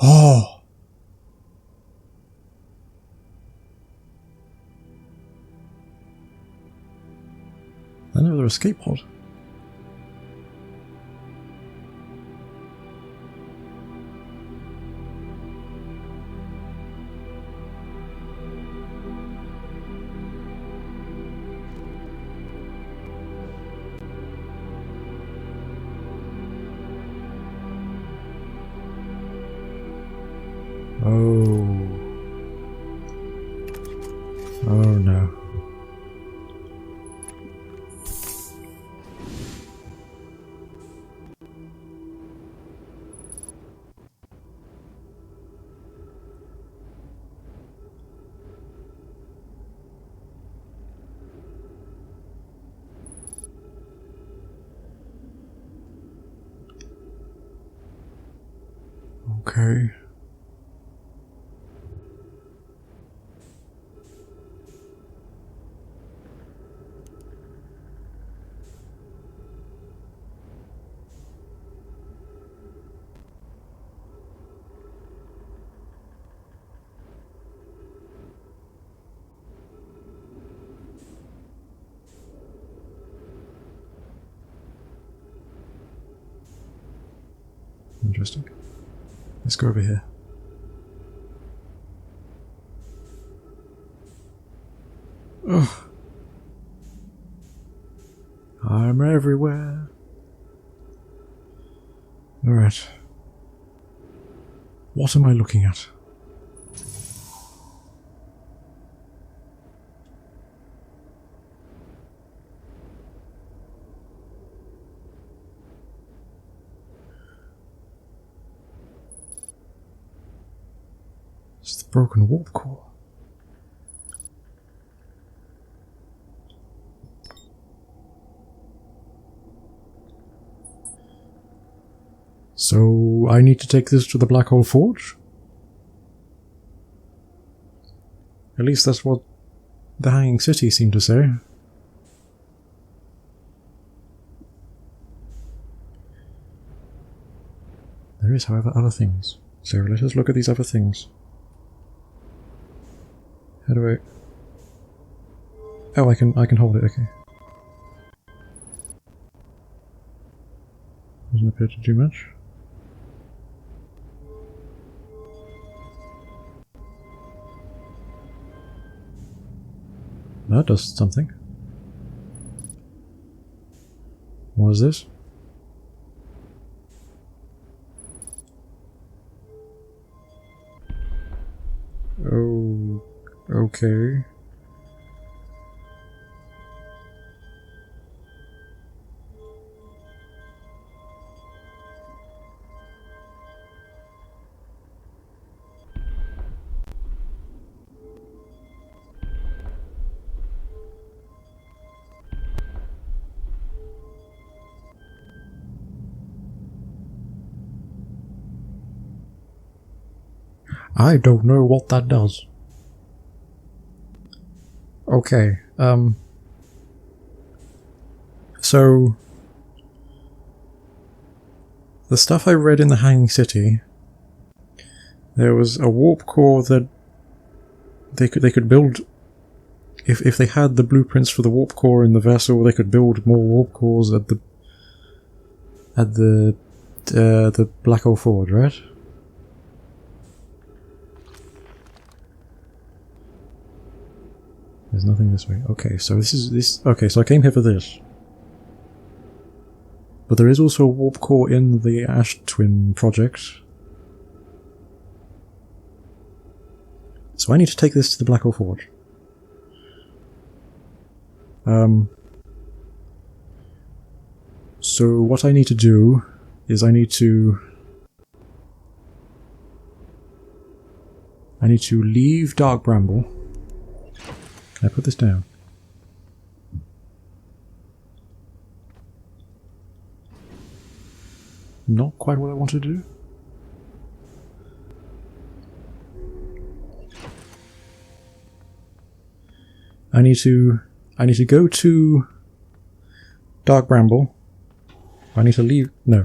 Oh! Another escape pod. Oh. Oh no. Okay. Interesting. Let's go over here. Ugh. I'm everywhere. Alright. What am I looking at? It's the broken warp core. So I need to take this to the Black Hole Forge? At least that's what the Hanging City seemed to say. There is, however, other things. So let us look at these other things. How do I... Oh, I can hold it, okay. Doesn't appear to do much. That does something. What is this? Oh, okay. I don't know what that does. Okay, so the stuff I read in the Hanging City, there was a warp core that they could build. If they had the blueprints for the warp core in the vessel, they could build more warp cores at the Black Hole Forge, right? There's nothing this way. Okay, so okay, so I came here for this. But there is also a warp core in the Ash Twin project. So I need to take this to the Black Hole Forge. So what I need to do is I need to leave Dark Bramble. Can I put this down? Not quite what I want to do. I need to go to Dark Bramble. I need to leave. No.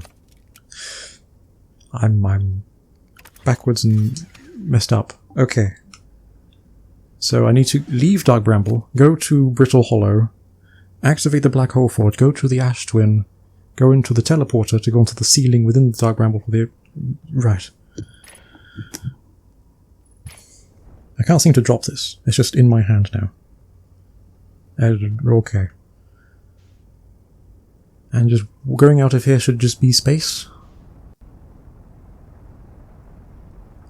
I'm backwards and messed up. Okay. So I need to leave Dark Bramble, go to Brittle Hollow, activate the Black Hole Forge, go to the Ash Twin, go into the teleporter to go onto the ceiling within the Dark Bramble for the... Right. I can't seem to drop this. It's just in my hand now. Okay. And just going out of here should just be space.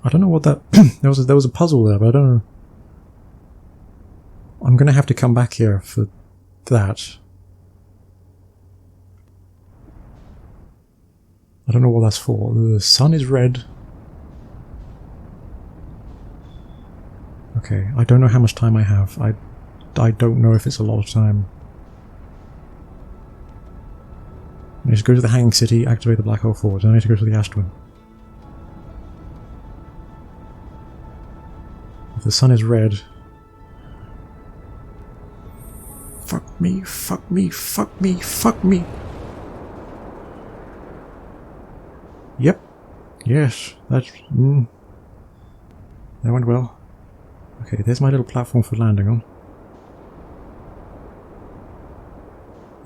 I don't know what that... there was a puzzle there, but I don't know. I'm gonna have to come back here for that. I don't know what that's for. The sun is red. Okay, I don't know how much time I have. I don't know if it's a lot of time. I need to go to the Hanging City, activate the Black Hole Forge, and I need to go to the Ash Twin. If the sun is red... Fuck me, fuck me, fuck me, fuck me! Yep. Yes, that's... that went well. Okay, there's my little platform for landing on.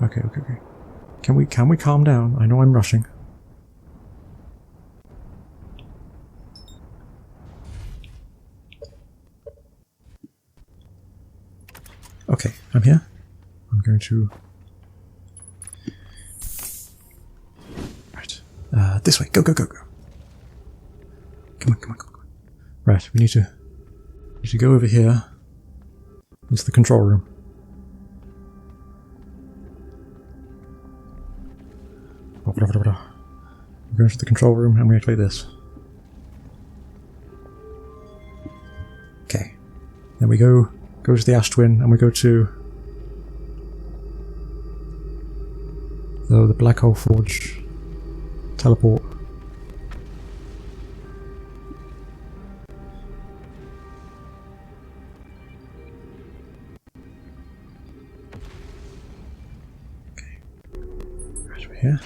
Okay. Can we calm down? I know I'm rushing. Okay, I'm here. I'm going to... Right. This way. Go. Come on. Right, we need to go over here. Into the control room. We go into the control room and we activate this. Okay. Then we go to the Ash Twin and we go to the Black Hole Forge teleport. Okay. Right over here.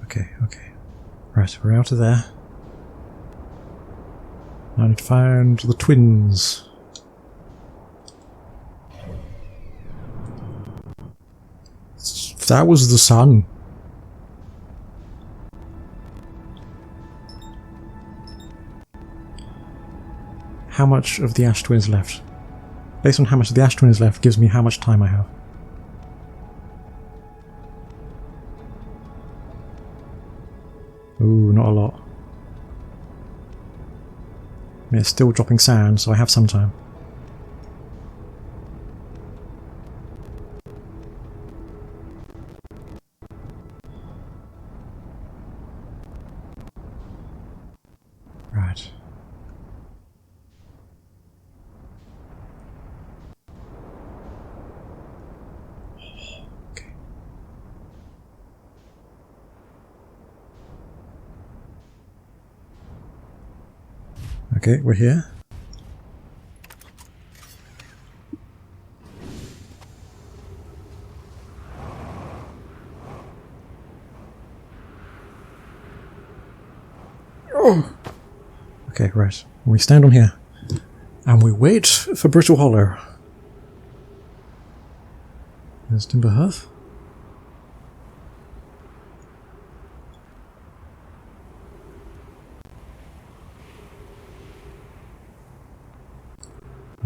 Okay. Right, we're out of there. Now I need to find the twins. That was the sun. How much of the Ash Twins left? Based on how much of the Ash Twins left gives me how much time I have. Ooh, not a lot. I mean, it's still dropping sand, so I have some time. Right. Okay. Okay, we're here. Oh! Okay, right. We stand on here. And we wait for Brittle Hollow. There's Timber Hearth.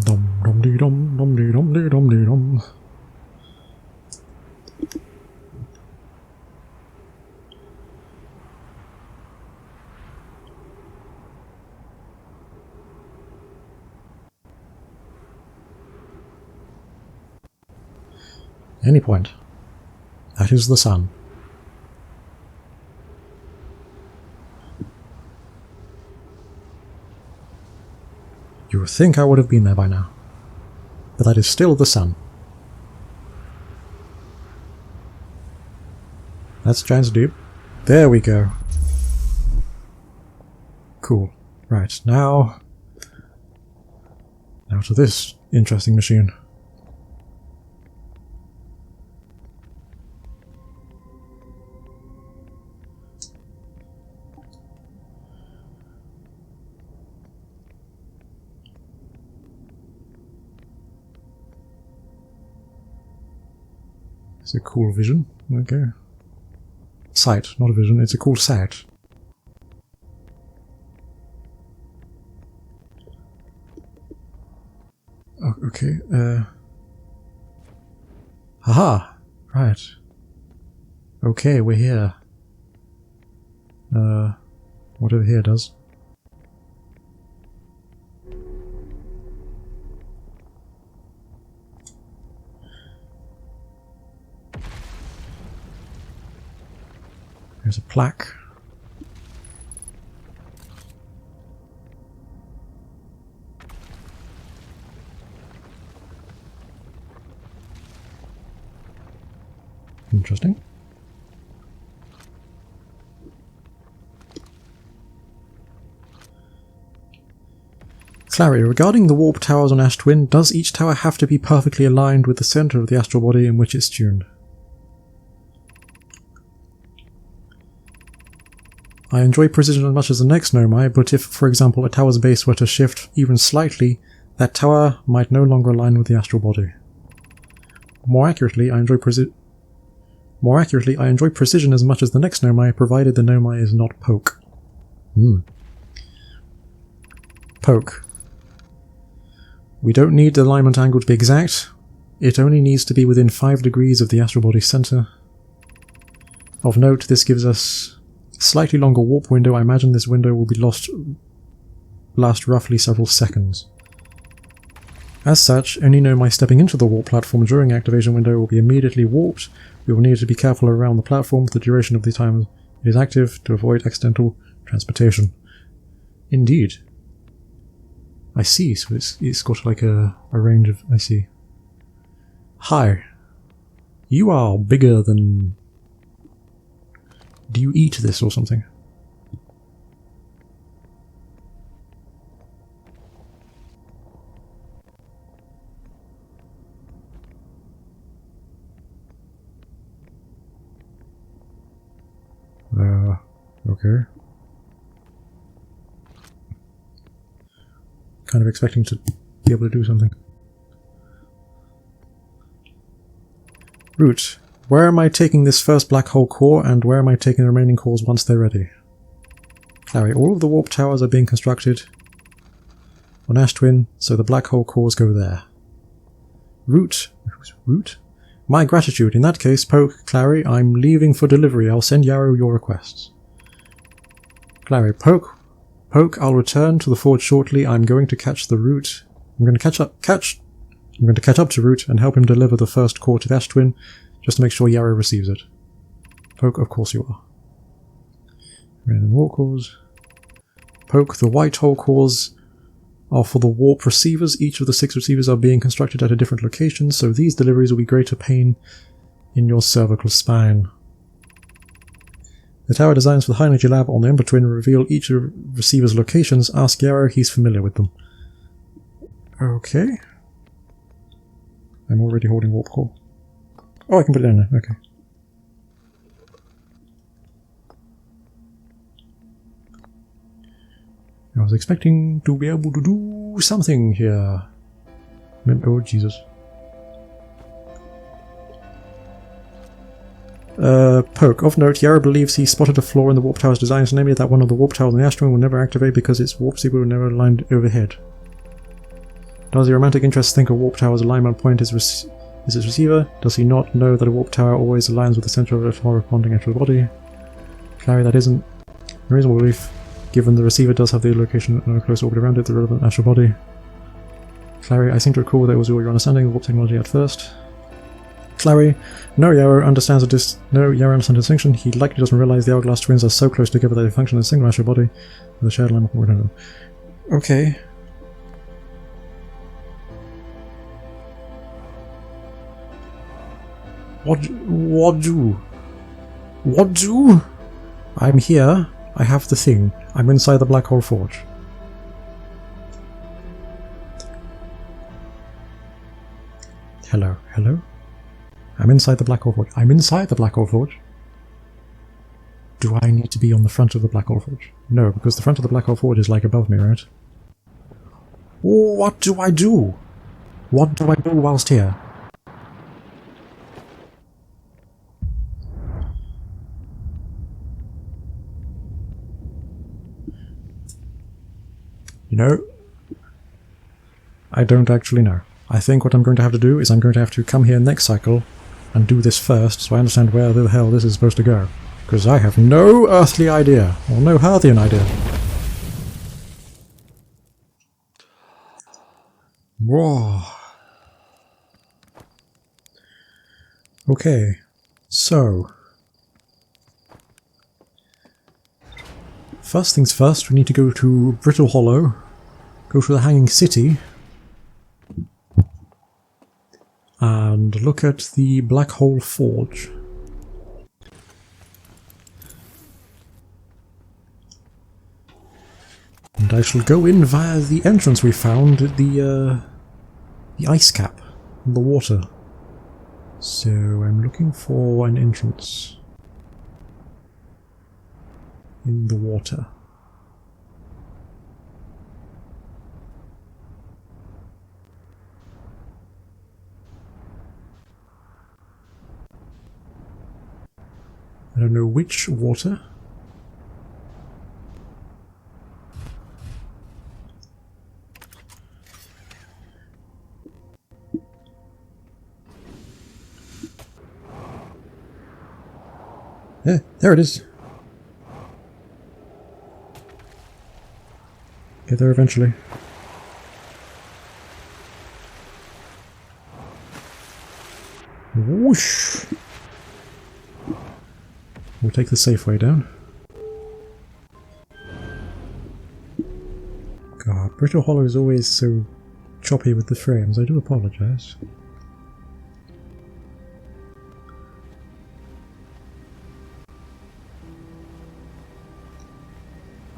Dum-dum-dee-dum. Any point. That is the sun. You would think I would have been there by now. But that is still the sun. That's Giant's Deep. There we go. Cool. Right, now to this interesting machine. It's a cool vision. Okay. Sight, not a vision. It's a cool sight. Oh, okay. Haha! Right. Okay, we're here. Whatever here does. There's a plaque. Interesting. Clarity. Regarding the warp towers on Ash Twin, does each tower have to be perfectly aligned with the center of the astral body in which it's tuned? I enjoy precision as much as the next Nomai, but if, for example, a tower's base were to shift even slightly, that tower might no longer align with the astral body. More accurately, I enjoy precision as much as the next Nomai, provided the Nomai is not poke. Poke. We don't need the alignment angle to be exact. It only needs to be within 5 degrees of the astral body's center. Of note, this gives us slightly longer warp window. I imagine this window will last roughly several seconds. As such, only Nomai stepping into the warp platform during activation window will be immediately warped. We will need to be careful around the platform for the duration of the time it is active to avoid accidental transportation. Indeed. I see, so it's got like a range of... I see. Hi. You are bigger than... Do you eat this or something? Okay. Kind of expecting to be able to do something. Root. Where am I taking this first black hole core, and where am I taking the remaining cores once they're ready? Clary, all of the warp towers are being constructed on Ash Twin, so the black hole cores go there. Root? Root? My gratitude. In that case, Poke, Clary, I'm leaving for delivery. I'll send Yarrow your requests. Clary, Poke, I'll return to the forge shortly. I'm going to catch the Root. I'm going to catch up to Root and help him deliver the first core to Ash Twin, just to make sure Yarrow receives it. Poke, of course you are. Random warp cores. Poke, the white hole cores are for the warp receivers. Each of the 6 receivers are being constructed at a different location, so these deliveries will be greater pain in your cervical spine. The tower designs for the High Energy Lab on the Ember Twin reveal each of the receiver's locations. Ask Yarrow, he's familiar with them. Okay. I'm already holding warp core. Oh, I can put it in there, okay. I was expecting to be able to do something here. Oh, Jesus. Poke. Of note, Yarrow believes he spotted a flaw in the warp tower's design, namely that one of the warp towers in the Ash Twin will never activate because its warp receiver will never align overhead. Does your romantic interest think a warp tower's alignment point is its receiver? Does he not know that a warp tower always aligns with the center of the corresponding actual body? Clary, that isn't a reasonable belief, given the receiver does have the location and a close orbit around it, the relevant astral body. Clary, I seem to recall that it was all your understanding of warp technology at first. Clary, no Yarrow understands the distinction. He likely doesn't realize the Hourglass twins are so close together that they function as a single astral body with a shared line of order. Okay. What do? I'm here. I have the thing. I'm inside the Black Hole Forge. Hello. I'm inside the Black Hole Forge. I'm inside the Black Hole Forge. Do I need to be on the front of the Black Hole Forge? No, because the front of the Black Hole Forge is like above me, right? What do I do? What do I do whilst here? You know, I don't actually know. I think what I'm going to have to do is I'm going to have to come here next cycle and do this first, so I understand where the hell this is supposed to go. Because I have no earthly idea, or no Harthian idea. Whoa. Okay, so... first things first, we need to go to Brittle Hollow, go to the Hanging City, and look at the Black Hole Forge. And I shall go in via the entrance we found at the ice cap in the water. So I'm looking for an entrance in the water. I don't know which water. Yeah, there it is. Get there eventually. Whoosh! We'll take the safe way down. God, Brittle Hollow is always so choppy with the frames. I do apologise.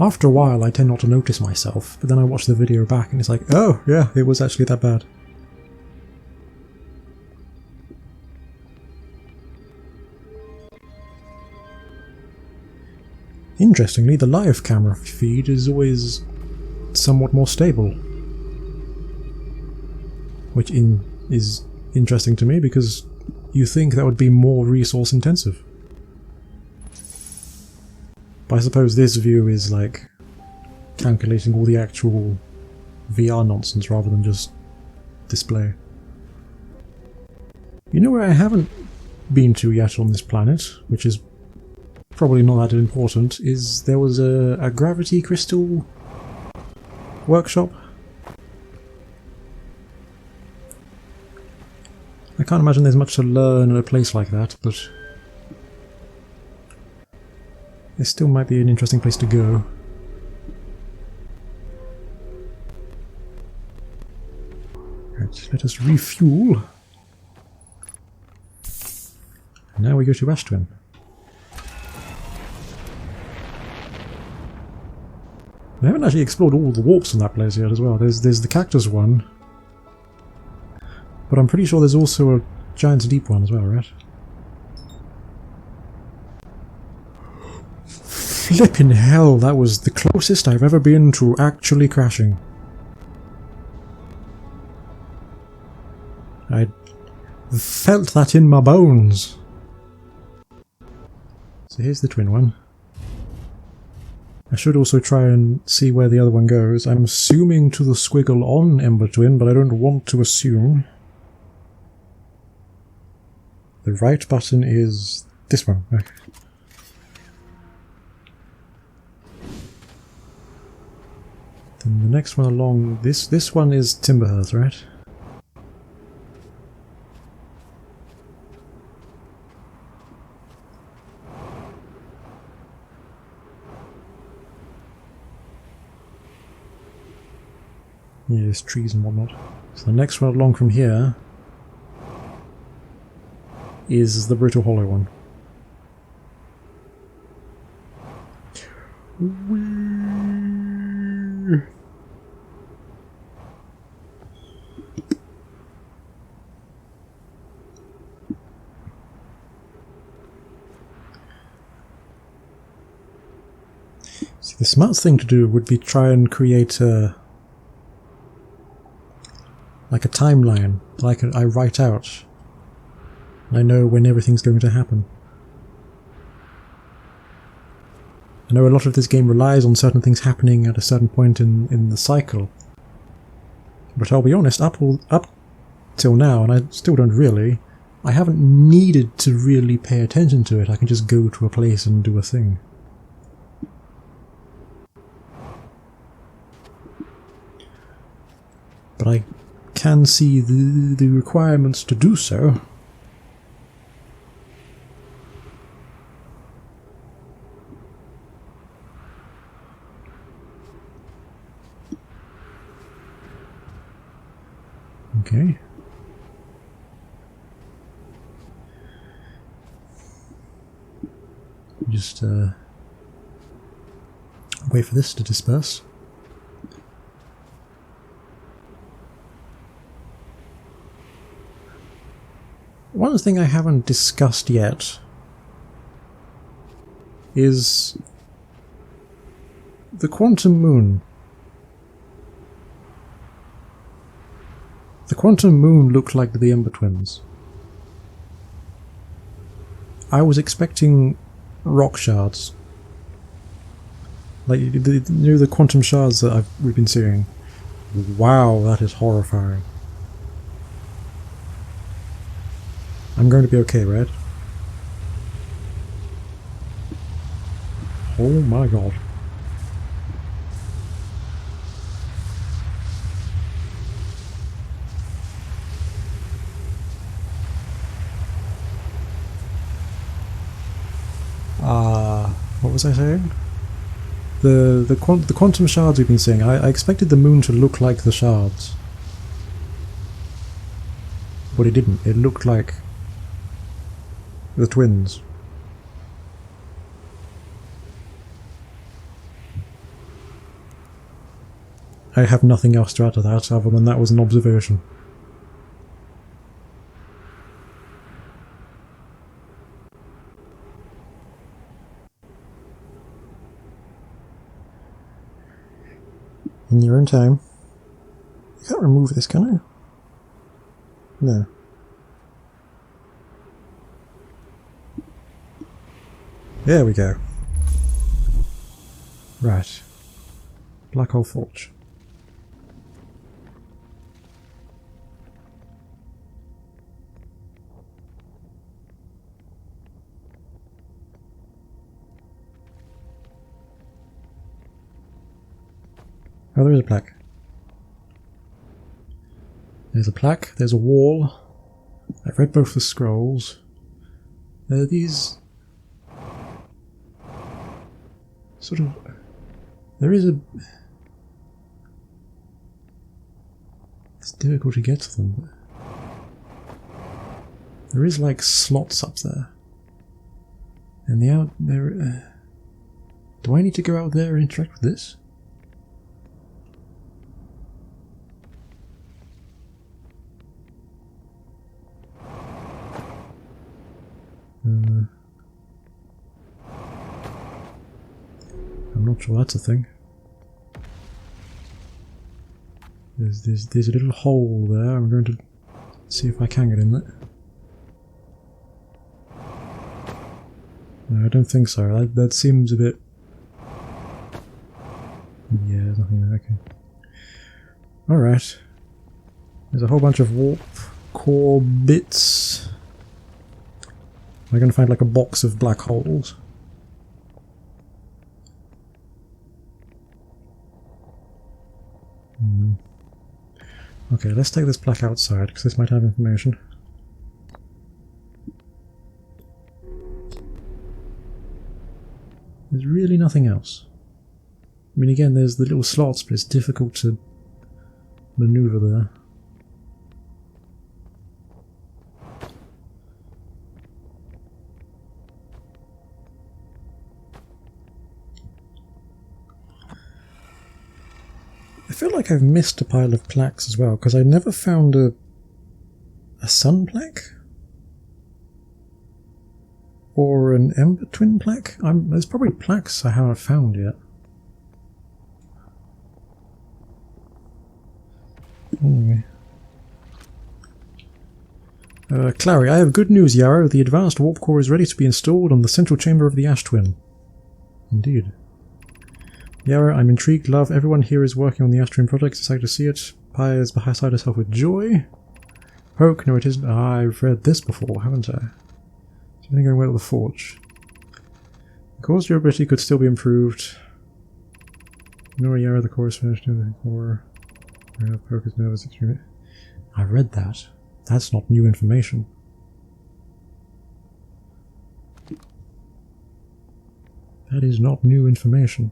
After a while I tend not to notice myself, but then I watch the video back and it's like, oh yeah, it was actually that bad. Interestingly, the live camera feed is always somewhat more stable. Which is interesting to me because you think that would be more resource intensive. But I suppose this view is like calculating all the actual VR nonsense rather than just display. You know where I haven't been to yet on this planet, which is probably not that important, is there was a gravity crystal workshop. I can't imagine there's much to learn at a place like that, but it still might be an interesting place to go. Right, let us refuel. And now we go to Ashtwin. I haven't actually explored all the warps in that place yet as well. There's the cactus one, but I'm pretty sure there's also a giant's deep one as well, right? Flippin' hell, that was the closest I've ever been to actually crashing. I felt that in my bones. So here's the twin one. I should also try and see where the other one goes. I'm assuming to the squiggle on Ember Twin, but I don't want to assume. The right button is this one. Okay. Then the next one along, this one is Timberhearth, right? Yeah, there's trees and whatnot. So the next one along from here is the Brittle Hollow one. See, the smart thing to do would be try and create a like a timeline, like I write out. I know when everything's going to happen. I know a lot of this game relies on certain things happening at a certain point in the cycle. But I'll be honest, up till now, and I still don't really, I haven't needed to really pay attention to it. I can just go to a place and do a thing. But I can see the requirements to do so. Okay. Just wait for this to disperse. One thing I haven't discussed yet is the quantum moon. The quantum moon looked like the Ember Twins. I was expecting rock shards. Like the quantum shards that we've been seeing. Wow, that is horrifying. I'm going to be okay, right? Oh my god. What was I saying? The quantum shards we've been seeing. I expected the moon to look like the shards. But it didn't. It looked like the twins. I have nothing else to add to that other than that was an observation. In your own time. I can't remove this, can I? No. There we go. Right. Black hole forge. Oh, there is a plaque. There's a plaque, there's a wall. I've read both the scrolls. There are these... sort of... there is a... it's difficult to get to them, but... there is like slots up there. And the out... there... do I need to go out there and interact with this? I'm not sure that's a thing. There's a little hole there. I'm going to see if I can get in there. No, I don't think so. That seems a bit... yeah, there's nothing there. Okay. Alright. There's a whole bunch of warp core bits. Am I going to find like a box of black holes? Okay, let's take this plaque outside, because this might have information. There's really nothing else. I mean, again, there's the little slots, but it's difficult to maneuver there. I feel like I've missed a pile of plaques as well, because I never found a sun plaque? Or an Ember Twin plaque? There's probably plaques I haven't found yet. Anyway. Clary, I have good news, Yarrow. The advanced warp core is ready to be installed on the central chamber of the Ash Twin. Indeed. Yara, I'm intrigued, love. Everyone here is working on the Astrium project. Excited to see it. Pi is beside herself with joy. Poke, no it isn't. I've read this before, haven't I? Is everything going well with the forge? The core's durability could still be improved. Nora Yara, the core is finished. The core. Poke is nervous. Extremely. I read that. That's not new information. That is not new information.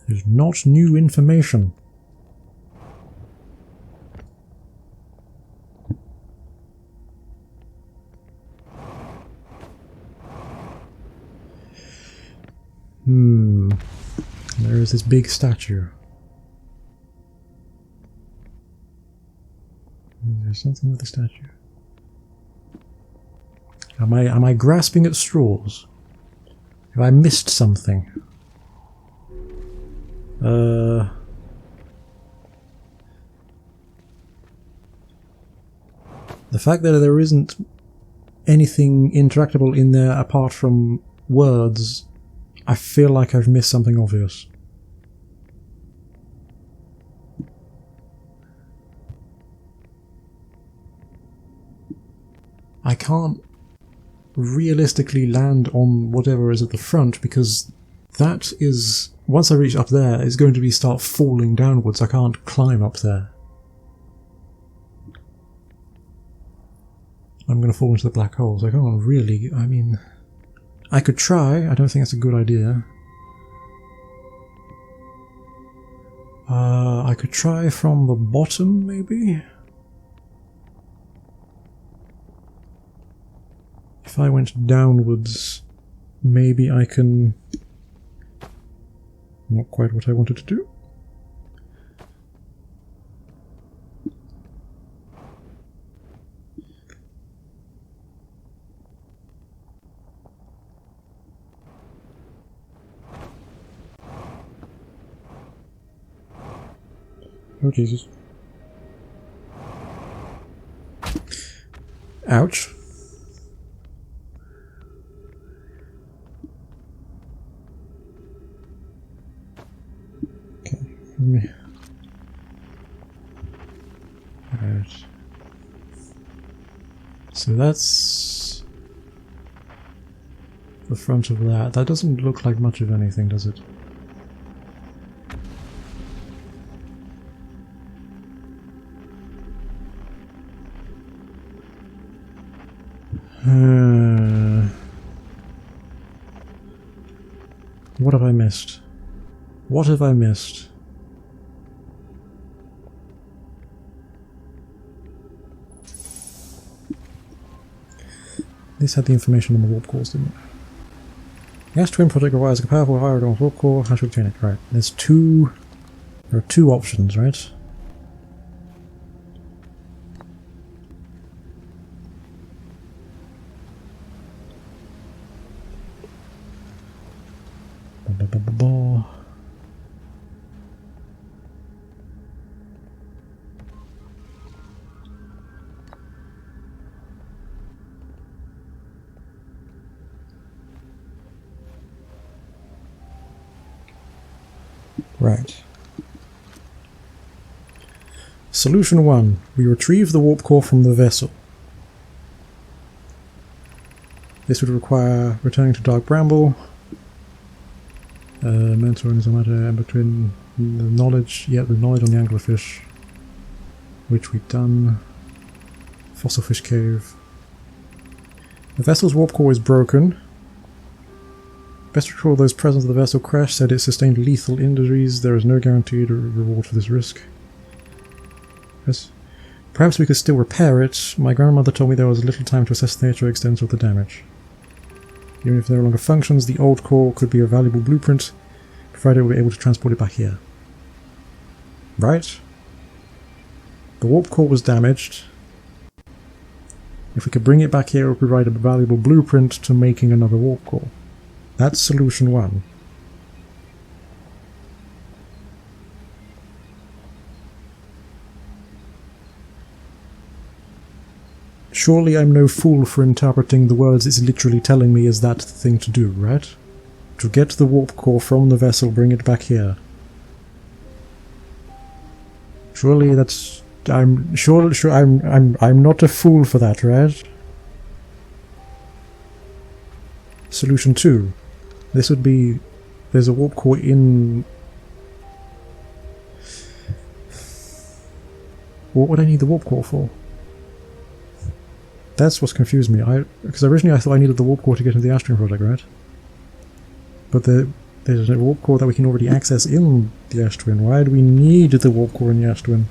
That is not new information. There is this big statue. There's something with the statue. Am I grasping at straws? Have I missed something? The fact that there isn't anything interactable in there apart from words, I feel like I've missed something obvious. I can't realistically land on whatever is at the front because that is, once I reach up there, it's going to start falling downwards. I can't climb up there. I'm going to fall into the black hole, so I can't really, I mean, I could try. I don't think that's a good idea. I could try from the bottom, maybe? If I went downwards, maybe I can... Not quite what I wanted to do. Oh Jesus. Ouch. Okay. Alright. So that's the front of that. That doesn't look like much of anything, does it? What have I missed? What have I missed? This had the information on the warp cores, didn't it? The Astrium project requires a powerful higher order warp core. How should we obtain it? Right. There are two options, right? Right. Solution 1. We retrieve the warp core from the vessel. This would require returning to Dark Bramble, mentoring the matter in between the knowledge, the knowledge on the anglerfish, which we've done. Fossil fish cave. The vessel's warp core is broken. Best recall those present at the vessel crash said it sustained lethal injuries. There is no guaranteed reward for this risk. Yes. Perhaps we could still repair it. My grandmother told me there was little time to assess the nature or extent of the damage. Even if it no longer functions, the old core could be a valuable blueprint, provided we're able to transport it back here. Right? The warp core was damaged. If we could bring it back here, it would provide a valuable blueprint to making another warp core. That's solution 1. surely I'm no fool for interpreting the words it's literally telling me is that the thing to do, right? To get the warp core from the vessel, bring it back here. Surely that's... I'm not a fool for that, right? Solution 2. This would be... There's a warp core in... What would I need the warp core for? That's what's confused me. Because originally I thought I needed the warp core to get into the Astron project, right? But there's a warp core that we can already access in the Astron. Why do we need the warp core in the Astron?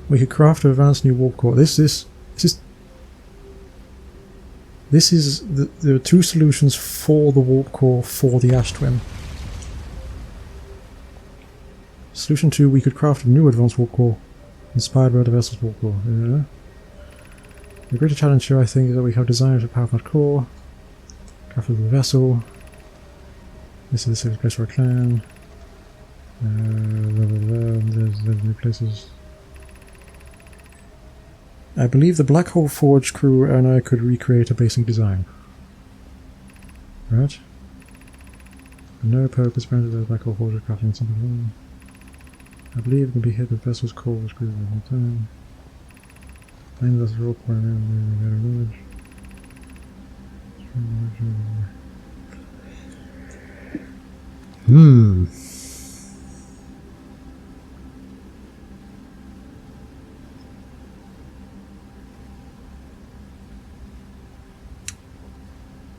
We could craft an advanced new warp core. This is the two solutions for the warp core for the Astron. Solution 2, we could craft a new advanced warp core inspired by the vessel's warp core. Yeah. The greater challenge here, I think, is that we have designed a power plant core, crafted the vessel. This is the safest place for a clan. There's new places. I believe the Black Hole Forge crew and I could recreate a basic design. Right? No purpose granted the Black Hole Forge crafting something. I believe it can be hit with vessel's core which grew the whole time. Claim that's a rope for an village.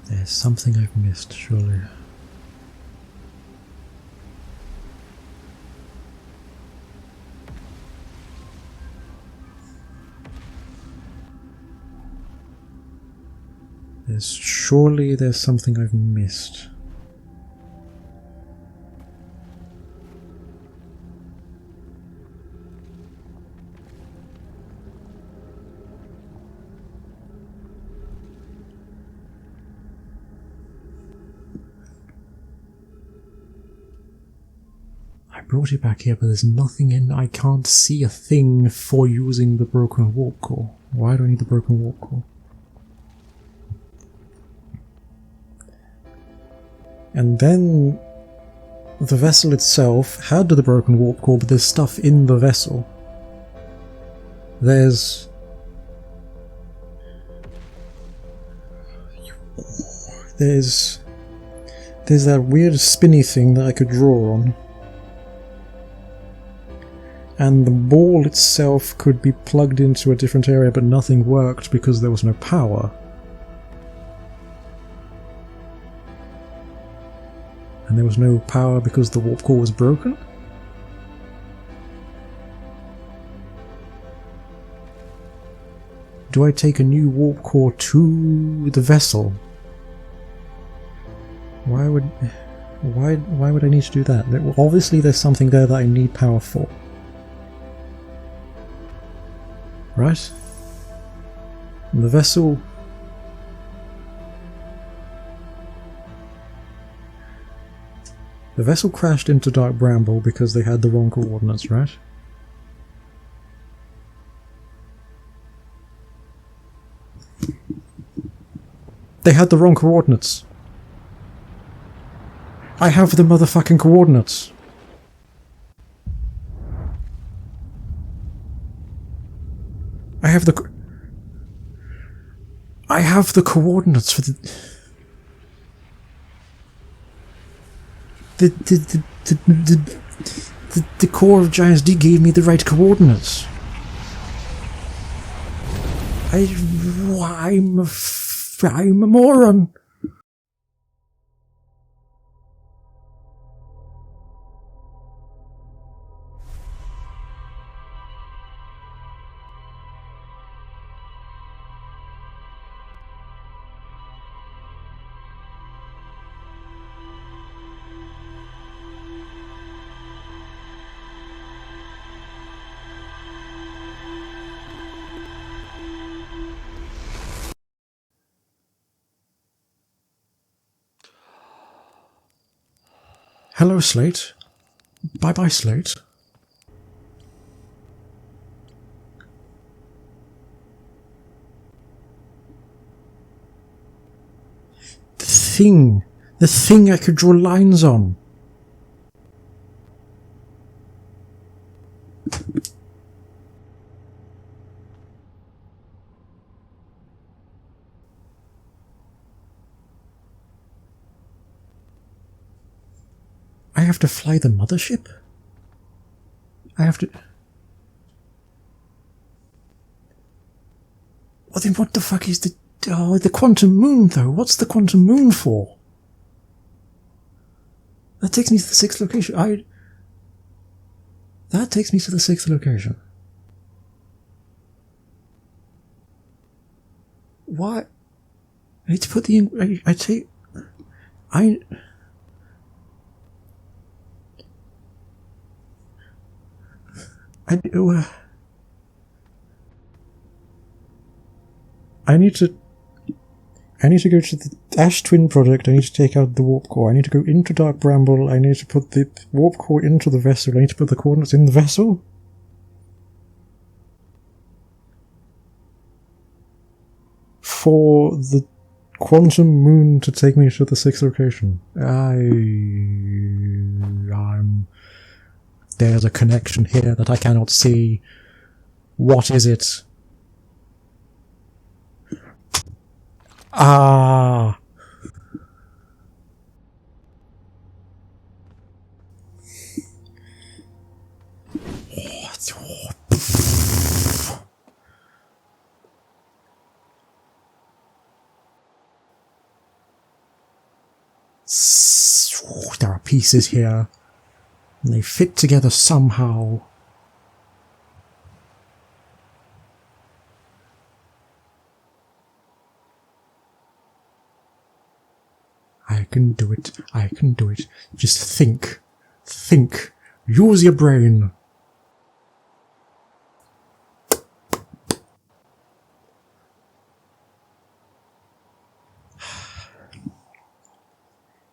There's something I've missed, surely. Surely there's something I've missed. I brought it back here, but there's nothing in. I can't see a thing for using the broken warp core. Why do I need the broken warp core? And then the vessel itself had the broken warp core, but there's stuff in the vessel. There's that weird spinny thing that I could draw on. And the ball itself could be plugged into a different area, but nothing worked because there was no power. And there was no power because the warp core was broken? Do I take a new warp core to the vessel? Why would I need to do that? Obviously there's something there that I need power for. Right? And the vessel... The vessel crashed into Dark Bramble because they had the wrong coordinates, right? They had the wrong coordinates. I have the motherfucking coordinates. I have the coordinates for the core of Giants D gave me the right coordinates. I'm a moron. Hello, Slate. Bye-bye, Slate. thing. The thing I could draw lines on. I have to fly the mothership? I have to... Well then what the fuck is the... Oh, the quantum moon though? What's the quantum moon for? That takes me to the 6th location. That takes me to the 6th location. What? I need to put the... I take... I need to go to the Ash Twin Project, I need to take out the warp core, I need to go into Dark Bramble, I need to put the warp core into the vessel, I need to put the coordinates in the vessel? For the quantum moon to take me to the 6th location. There's a connection here that I cannot see. What is it? Ah! There are pieces here, and they fit together somehow. I can do it. I can do it. Just think. Think. Use your brain.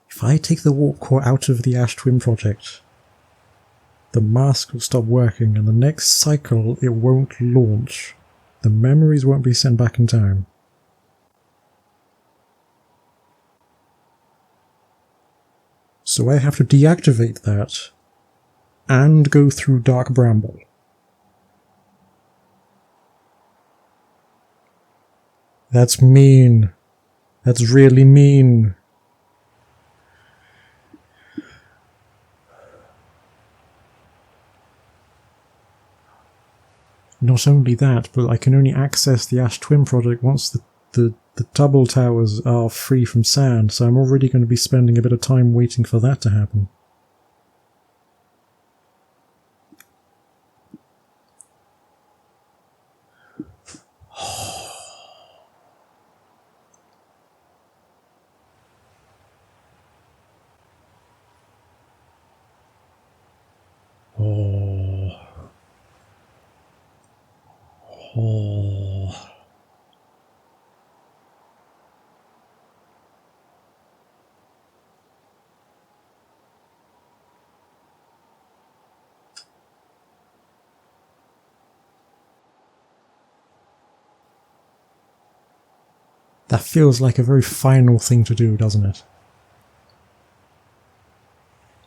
If I take the warp core out of the Ash Twin Project, the mask will stop working, and the next cycle it won't launch. The memories won't be sent back in time. So I have to deactivate that and go through Dark Bramble. That's mean. That's really mean. Not only that, but I can only access the Ash Twin Project once the double towers are free from sand, so I'm already going to be spending a bit of time waiting for that to happen. That feels like a very final thing to do, doesn't it?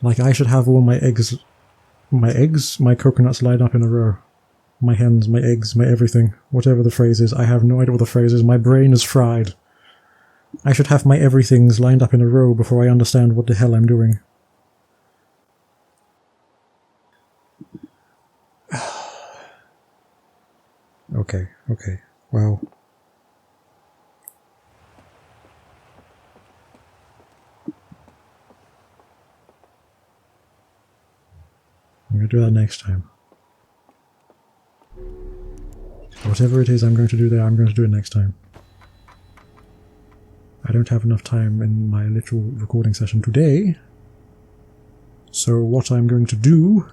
Like I should have all my coconuts lined up in a row. My hens, my eggs, my everything. Whatever the phrase is. I have no idea what the phrase is. My brain is fried. I should have my everythings lined up in a row before I understand what the hell I'm doing. Okay, well... I'm going to do that next time. Whatever it is I'm going to do there, I'm going to do it next time. I don't have enough time in my literal recording session today. So what I'm going to do,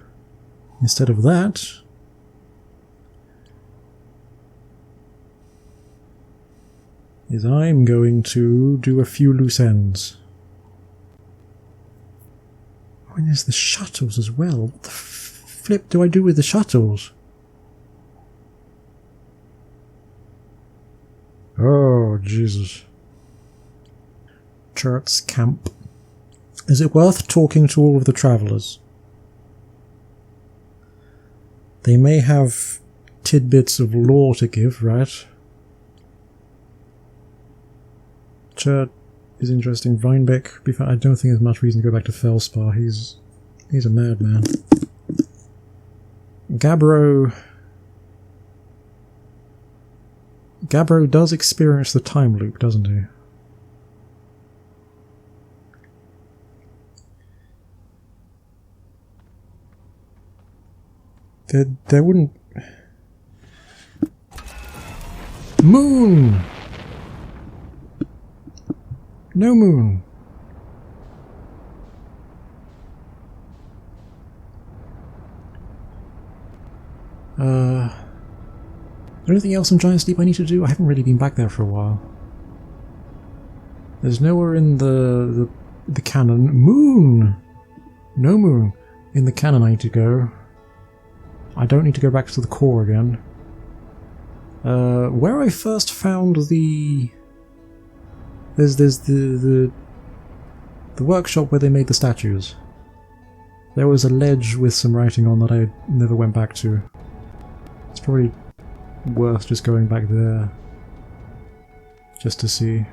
instead of that, is I'm going to do a few loose ends. Oh, and there's the shuttles as well. What the flip do I do with the shuttles? Oh, Jesus. Church's camp. Is it worth talking to all of the travellers? They may have tidbits of lore to give, right? Church is interesting. Rhinebeck, I don't think there's much reason to go back to Felspar. He's a madman. Gabbro does experience the time loop, doesn't he? There wouldn't... Moon! No moon. Is there anything else in Giant Steep I need to do? I haven't really been back there for a while. There's nowhere in the canon. Moon! No moon. In the canon I need to go. I don't need to go back to the core again. Where I first found the... There's the workshop where they made the statues. There was a ledge with some writing on that I never went back to. It's probably worth just going back there. Just to see.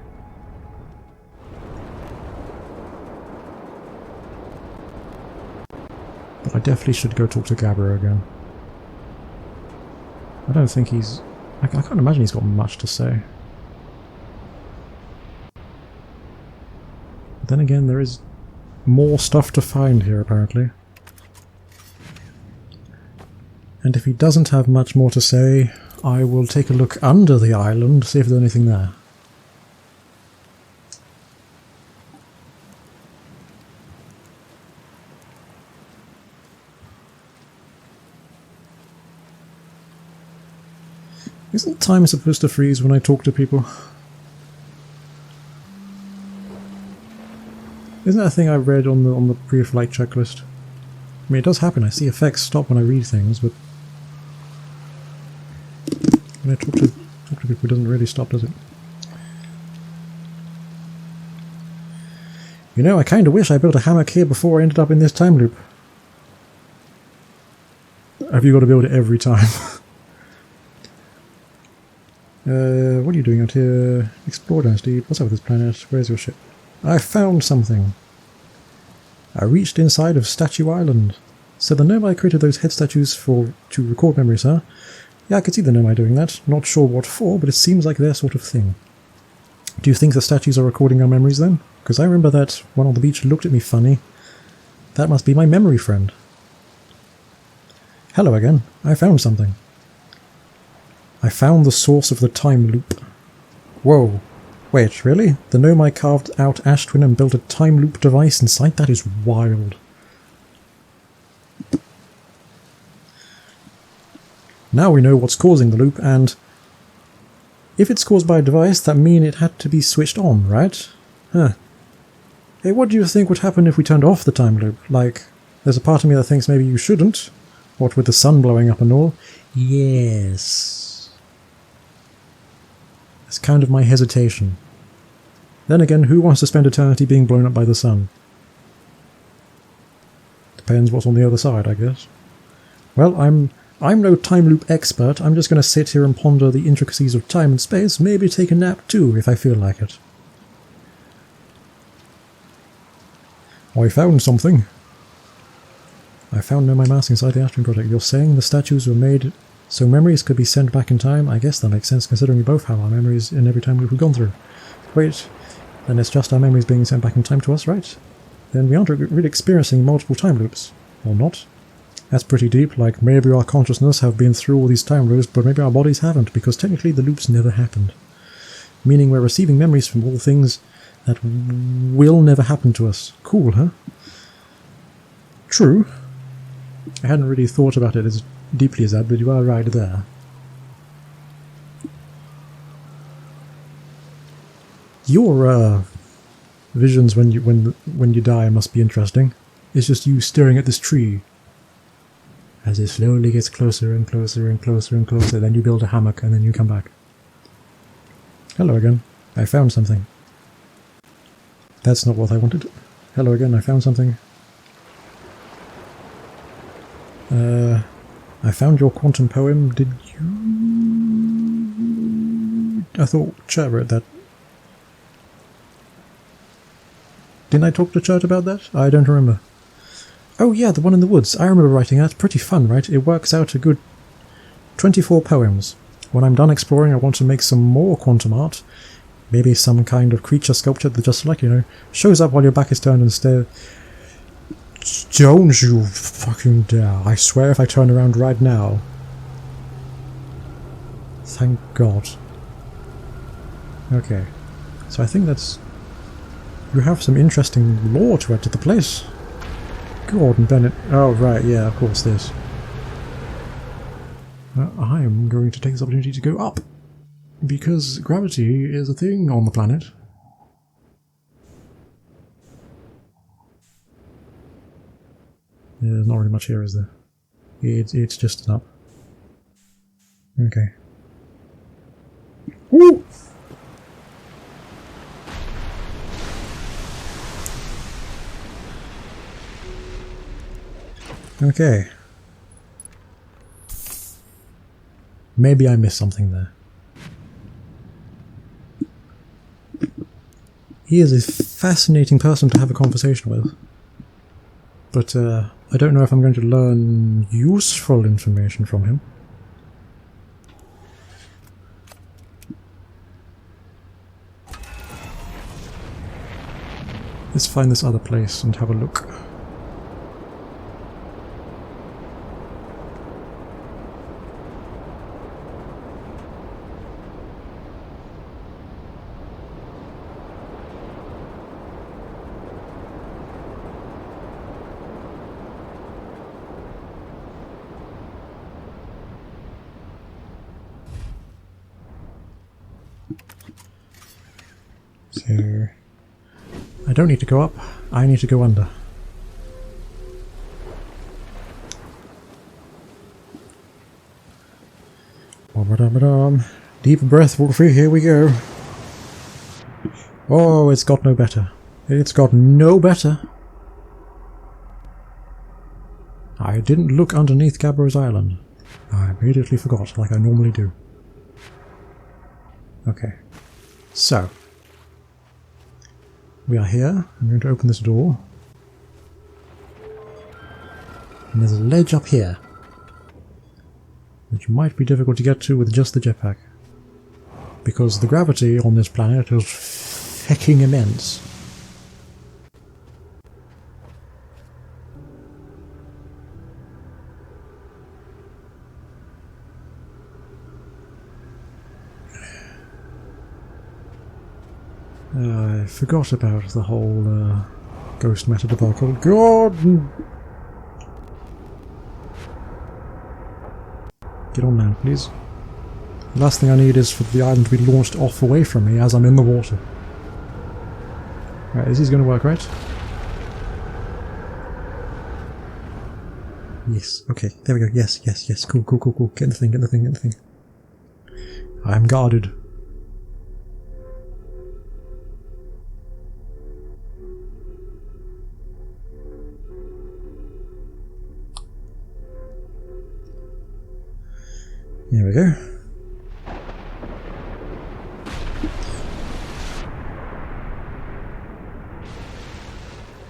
But I definitely should go talk to Gabbro again. I don't think he's... I can't imagine he's got much to say. But then again, there is more stuff to find here, apparently. And if he doesn't have much more to say, I will take a look under the island, see if there's anything there. Isn't time supposed to freeze when I talk to people? Isn't that a thing I read on the pre-flight checklist? I mean, it does happen. I see effects stop when I read things, but when I talk to people, it doesn't really stop, does it? You know, I kind of wish I built a hammock here before I ended up in this time loop. Have you got to build it every time? What are you doing out here? Explore down, Steve. What's up with this planet? Where's your ship? I found something. I reached inside of Statue Island. So the Nomai created those head statues to record memories, huh? Yeah, I could see the Nomai doing that. Not sure what for, but it seems like their sort of thing. Do you think the statues are recording our memories then? Because I remember that one on the beach looked at me funny. That must be my memory friend. Hello again. I found something. I found the source of the time loop. Whoa. Wait, really? The Nomai carved out Ash Twin and built a time loop device inside? That is wild. Now we know what's causing the loop, and if it's caused by a device, that means it had to be switched on, right? Huh. Hey, what do you think would happen if we turned off the time loop? Like, there's a part of me that thinks maybe you shouldn't. What with the sun blowing up and all? Yes. It's kind of my hesitation. Then again, who wants to spend eternity being blown up by the sun? Depends what's on the other side, I guess. Well, I'm no time loop expert. I'm just going to sit here and ponder the intricacies of time and space, maybe take a nap too, if I feel like it. I found something. I found No My Mask inside the Astron Project. You're saying the statues were made so memories could be sent back in time? I guess that makes sense, considering we both have our memories in every time loop we've gone through. Wait, then it's just our memories being sent back in time to us, right? Then we aren't really experiencing multiple time loops. Or not. That's pretty deep, like maybe our consciousness have been through all these time loops, but maybe our bodies haven't, because technically the loops never happened. Meaning we're receiving memories from all things that will never happen to us. Cool, huh? True. I hadn't really thought about it as deeply as that, but you are right there. Your visions when you die must be interesting. It's just you staring at this tree as it slowly gets closer and closer and closer and closer. Then you build a hammock and then you come back. Hello again. I found something. That's not what I wanted. Hello again, I found something. I found your quantum poem. Did you... I thought Chert wrote that. Didn't I talk to Chert about that? I don't remember. Oh yeah, the one in the woods. I remember writing that. Pretty fun, right? It works out a good 24 poems. When I'm done exploring, I want to make some more quantum art. Maybe some kind of creature sculpture that just, like, you know, shows up while your back is turned and stare. Don't you fucking dare. I swear if I turn around right now. Thank God. Okay. So I think that's... You have some interesting lore to add to the place. Gordon Bennett. Oh, right, yeah, of course, this. I'm going to take this opportunity to go up. Because gravity is a thing on the planet. Yeah, there's not really much here, is there? It's just an up. Okay. Woo! Okay. Maybe I missed something there. He is a fascinating person to have a conversation with. But I don't know if I'm going to learn useful information from him. Let's find this other place and have a look. So, I don't need to go up, I need to go under. Deep breath, Wolfie, here we go. Oh, it's got no better. It's got no better. I didn't look underneath Gabbro's Island. I immediately forgot, like I normally do. Okay. So. We are here. I'm going to open this door. And there's a ledge up here. Which might be difficult to get to with just the jetpack. Because the gravity on this planet is fucking immense. I forgot about the whole ghost meta debacle. God! Get on land, please. The last thing I need is for the island to be launched off away from me as I'm in the water. Right, this is going to work, right? Yes, okay, there we go. Yes, yes, yes. Cool, cool, cool, cool. Get in the thing, get in the thing, get in the thing. I am guarded. There we go.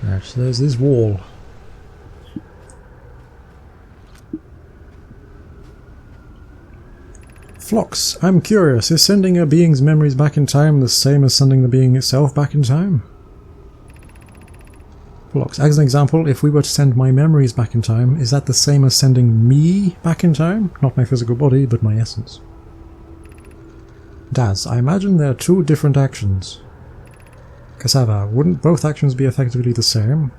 Right, so there's this wall. Phlox, I'm curious, is sending a being's memories back in time the same as sending the being itself back in time? Phlox, as an example, if we were to send my memories back in time, is that the same as sending me back in time? Not my physical body, but my essence. Daz, I imagine there are two different actions. Cassava, wouldn't both actions be effectively the same?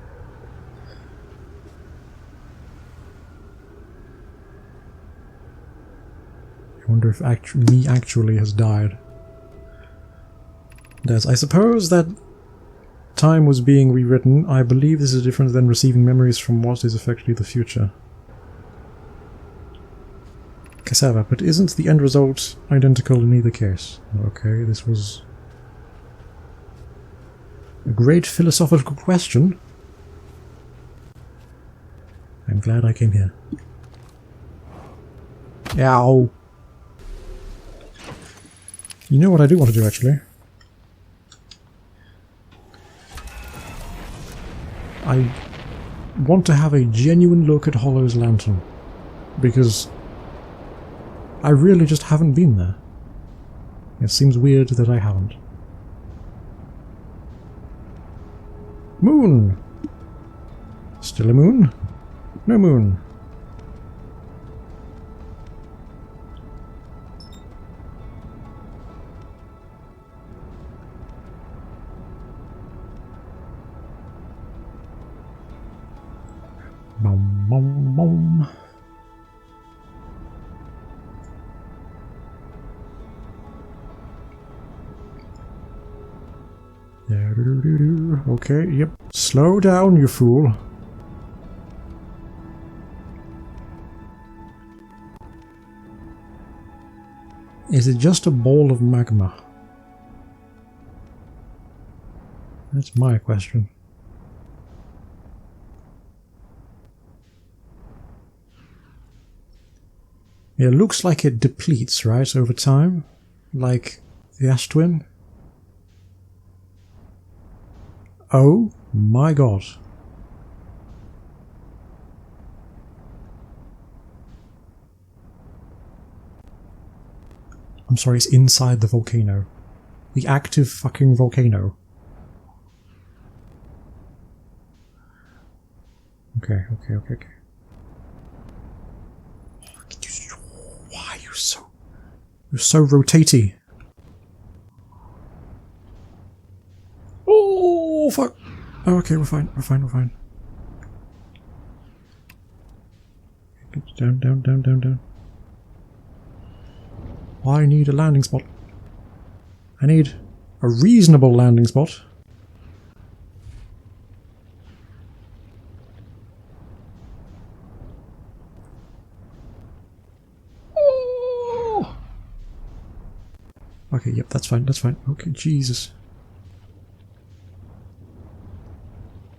I wonder if me actually has died. Daz, I suppose that time was being rewritten. I believe this is different than receiving memories from what is effectively the future. Cassava, but isn't the end result identical in either case? Okay, this was... A great philosophical question. I'm glad I came here. Ow! You know what I do want to do, actually? I want to have a genuine look at Hollow's Lantern, because I really just haven't been there. It seems weird that I haven't. Moon! Still a moon? No moon. Boom, boom, boom. Okay, yep. Slow down, you fool. Is it just a ball of magma? That's my question. It looks like it depletes, right, over time? Like the ash twin? Oh my god. I'm sorry, it's inside the volcano. The active fucking volcano. Okay. Why are you so... You're so rotatey. Oh, fuck. Oh, okay, we're fine. Down. I need a landing spot. I need a reasonable landing spot. Oh! Okay, yep, that's fine. Okay, Jesus.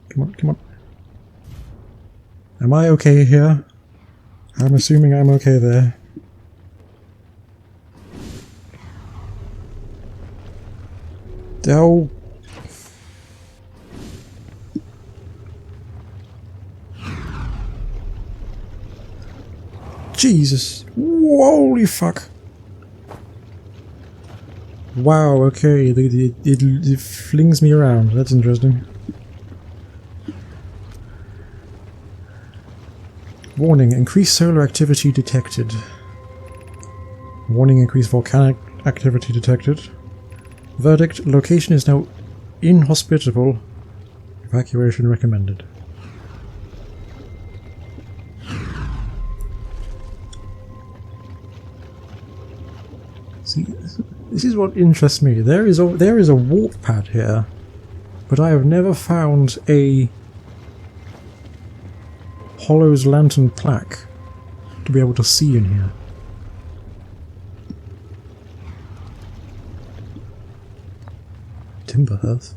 Come on. Am I okay here? I'm assuming I'm okay there. Oh. Jesus. Holy fuck. Wow, okay, it flings me around. That's interesting. Warning, increased solar activity detected. Warning, increased volcanic activity detected. Verdict, location is now inhospitable. Evacuation recommended. See, this is what interests me. There is a warp pad here, but I have never found a Hollow's Lantern plaque to be able to see in here. Timber hearth.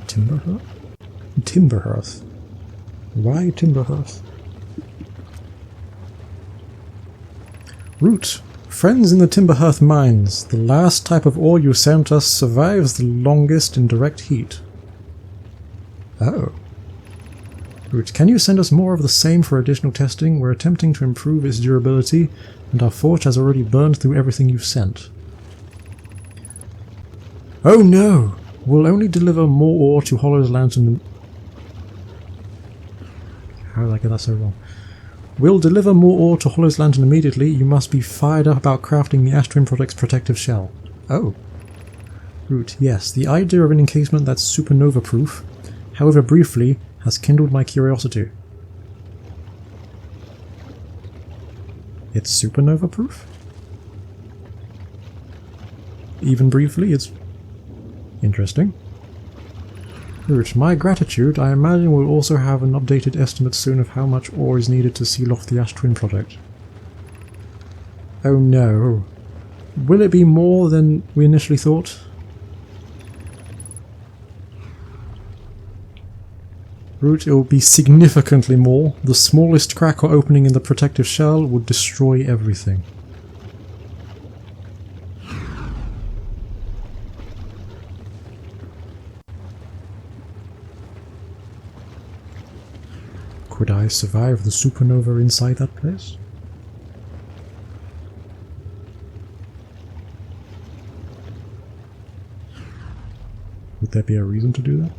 Timber hearth? Timber hearth. Why timber hearth? Root. Friends in the Timber Hearth mines. The last type of ore you sent us survives the longest in direct heat. Oh. Root, can you send us more of the same for additional testing? We're attempting to improve its durability, and our forge has already burned through everything you've sent. Oh no! We'll only deliver more ore to Hollow's Lantern. How did I get that so wrong? We'll deliver more ore to Hollow's Lantern immediately. You must be fired up about crafting the Ash Twin Project's protective shell. Oh. Root, yes. The idea of an encasement that's supernova-proof, however briefly, has kindled my curiosity. It's supernova-proof? Even briefly, it's interesting. Root, my gratitude. I imagine we'll also have an updated estimate soon of how much ore is needed to seal off the Ash Twin project. Oh no. Will it be more than we initially thought? Root, it will be significantly more. The smallest crack or opening in the protective shell would destroy everything. Could I survive the supernova inside that place? Would there be a reason to do that?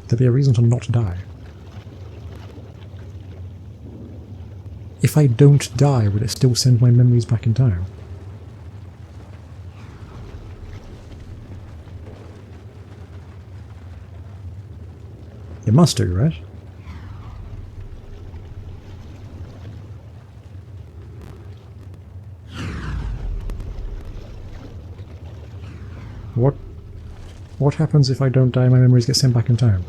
Would there be a reason to not die? If I don't die, would it still send my memories back in time? It must do, right? What happens if I don't die and my memories get sent back in time?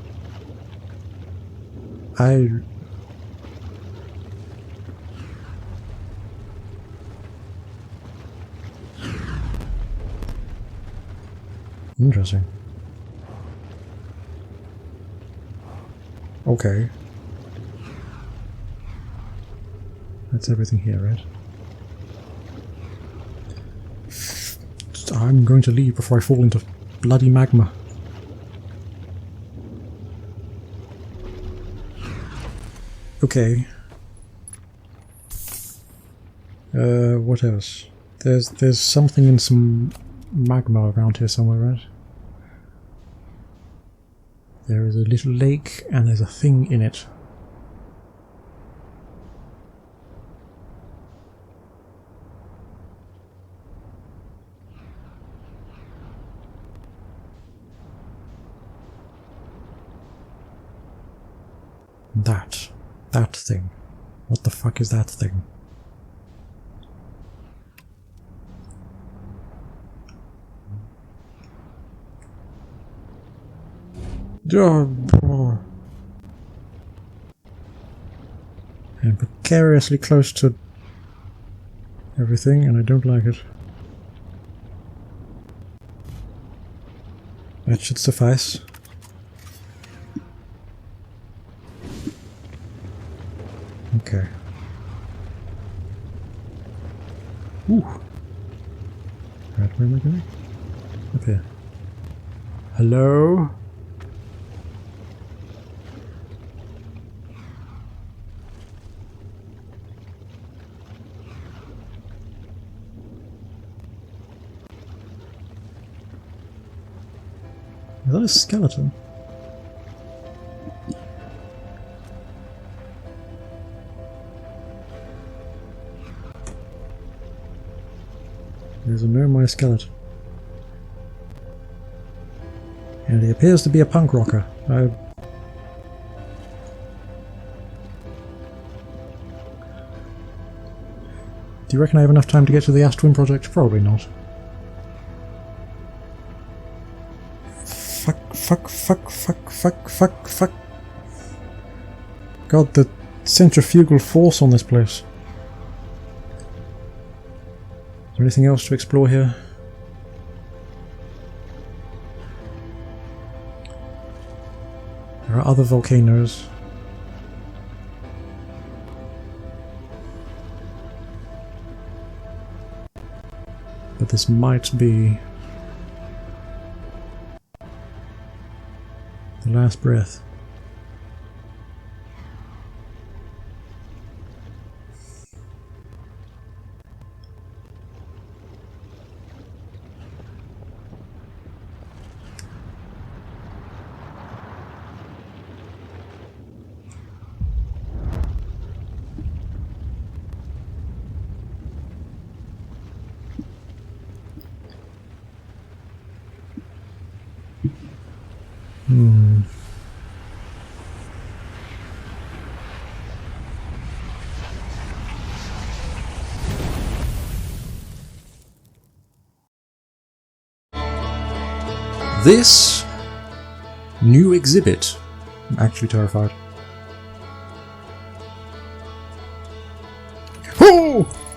Interesting. Okay. That's everything here, right? I'm going to leave before I fall into bloody magma. Okay. What else? There's something in some magma around here somewhere, right? There is a little lake and there's a thing in it. That thing. What the fuck is that thing? Oh. I'm precariously close to everything and I don't like it. That should suffice. Okay. Ooh. Right, where am I going? Up here. Hello? Is that a skeleton? There's a no-my skeleton. And he appears to be a punk rocker. Do you reckon I have enough time to get to the Ash Twin project? Probably not. Fuck. God, the centrifugal force on this place. Is there anything else to explore here? There are other volcanoes. But this might be the last breath. This new exhibit. I'm actually terrified. No!